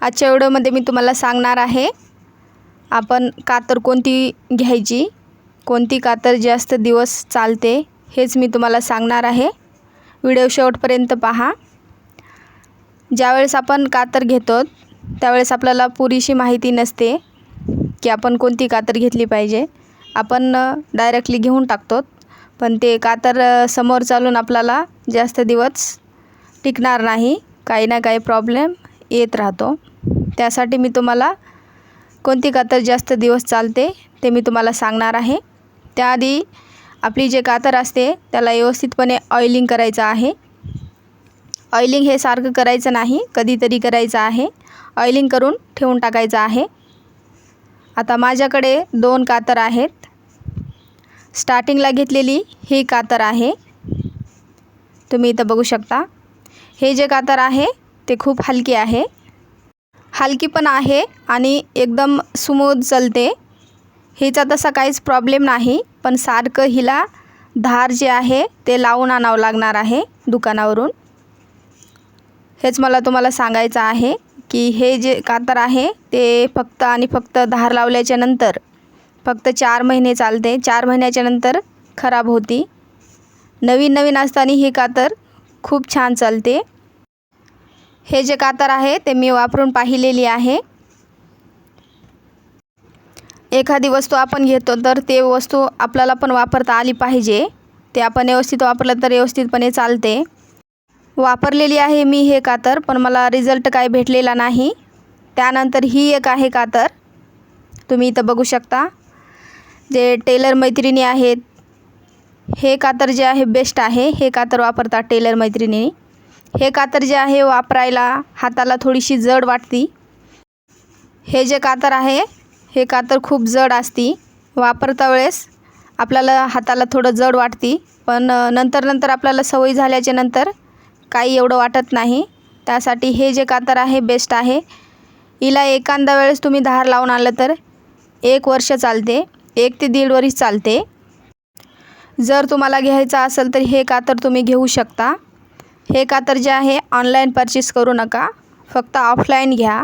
आजच्या व्हिडिओमध्ये मी तुम्हाला सांगणार आहे आपण कातर कोणती घ्यायची, कोणती कातर जास्त दिवस चालते हेच मी तुम्हाला सांगणार आहे। व्हिडिओ शेवटपर्यंत पहा। ज्यावेळेस आपण कातर घेतो त्यावेळेस आपल्याला पुरेशी माहिती नसते की आपण कोणती कातर घेतली पाहिजे। आपण डायरेक्टली घेऊन टाकतो, पण ते कातर समोर चालून आपल्याला जास्त दिवस टिकणार नाही, काही ना काही प्रॉब्लेम येत राहतो। त्यासाठी मी तुम्हाला कोणती कातर जास्त दिवस चालते ते मी तुम्हाला सांगणार आहे। त्याआधी आपली जे कातर असते त्याला व्यवस्थितपणे ऑइलिंग करायचं आहे। ऑइलिंग हे सारखं करायचं नाही, कधीतरी करायचं आहे। ऑइलिंग करून ठेवून टाकायचं आहे। आता माझ्याकडे 2 कातर आहेत। स्टार्टिंगला घेतलेली ही कातर आहे, तुम्ही इथं बघू शकता। हे जे कातर आहे ते खूप हलकी आहे, हलकी पण आहे आणि एकदम स्मूथ चलते। हिचा तसा काहीच प्रॉब्लेम नाही, पण सारखं हिला धार जे आहे ते लावून आणावं लागणार आहे दुकानावरून। हेच मला तुम्हाला सांगायचं आहे की हे जे कातर आहे ते फक्त आणि फक्त धार लावल्याच्या नंतर फक्त 4 महिने चालते। 4 महिन्याच्या नंतर खराब होती। नवीन असताना ही कातर खूप छान चालते। हे जे कातर आहे ते मी वापरून पाहिलेली आहे। एखादी वस्तू आपण घेतो तर ते वस्तू आपल्याला पण वापरता आली पाहिजे। ते आपण व्यवस्थित वापरलं तर व्यवस्थितपणे चालते। वापरलेली आहे मी हे कातर, पण मला रिझल्ट काय भेटलेला नाही। त्यानंतर ही एक आहे कातर, तुम्ही इथं बघू शकता। जे टेलर मैत्रिणी आहेत हे कातर जे आहे बेस्ट आहे, हे कातर वापरतात टेलर मैत्रिणी। हे कातर जे आहे वापरायला हाताला थोडीशी जड वाटती। हे जे कातर आहे हे कातर खूप जड असती, वापरता वेळेस आपल्याला हाताला थोडं जड वाटती, पण नंतर आपल्याला सवय झाल्याच्या नंतर काही एवढं वाटत नाही। त्यासाठी हे जे कातर आहे बेस्ट आहे। हिला एखाद्या वेळेस तुम्ही धार लावून आलं तर 1 वर्ष चालते, 1 ते 1.5 वर्ष चालते। जर तुम्हाला घ्यायचं असेल तर हे कातर तुम्ही घेऊ शकता। हे कातर जे आहे ऑनलाईन परचेस करू नका, फक्त ऑफलाईन घ्या,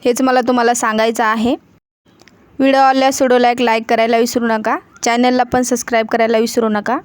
हेच मला तुम्हाला सांगायचं आहे। व्हिडिओ आवडल्यास व्हिडिओला एक लाईक करायला विसरू नका, चॅनलला पण सबस्क्राईब करायला विसरू नका।